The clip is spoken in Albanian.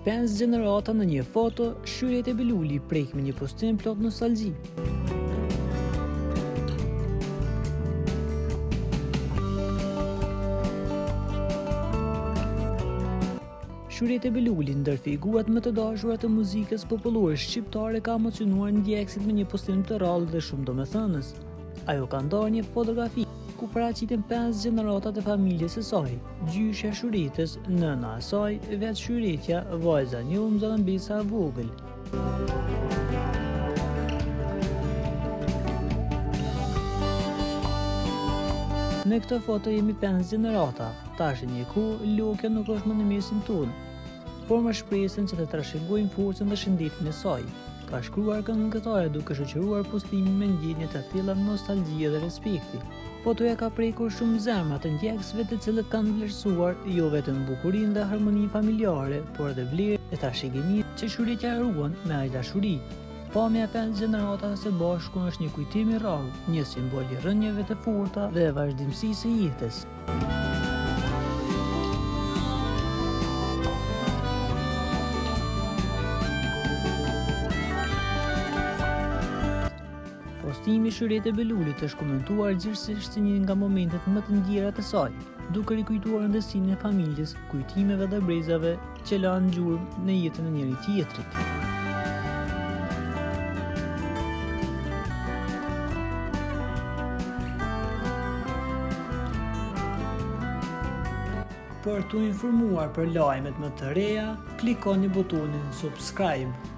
5 gjenerata në një foto, shyrjet e Beluli prek me një postim plot nostalgji. Shyrjet e Beluli ndër figurat më të dashura të muzikës popullore shqiptare ka emocionuar ndjekësit me një postim të rrallë dhe shumë domethënës. Ajo ka ndarë një fotografi ku paraqiten 5 gjeneratat e familjes së saj, gjyshja Shuretës, nëna e saj, vetë Shuretja, vajza Njom Zalambesa e vogël. Në këtë foto jemi 5 gjenerata, tash një kohë Lokja nuk është më në mesin tonë, por më shpresën që të trashëgojmë forcën dhe shëndetin e saj. Ka shkruar këngëtare duke shoqëruar postimin me ndjenje të tilla nostalgjie dhe respekti. Fotoja ka prekur shumë zemra të ndjekësve të cilët kanë vlerësuar jo vetëm bukurinë dhe harmoninë familjare, por edhe vlerën e trashëgiminë që Shuretja ruan me aq dashuri. Pamja 5 gjeneratave së bashku është një kujtim i rrallë, një simbol i rrënjeve të forta dhe vazhdimësisë së jetës. Postimi i Shuret e Belulit është komentuar gjithsesi si një nga momentet më të ndjera të saj, duke rikujtuar ndësinë e familjes, kujtimeve dhe brezave që lanë gjurmë në jetën e njëri tjetrit. Për të informuar për lajmet më të reja, klikoni butonin subscribe.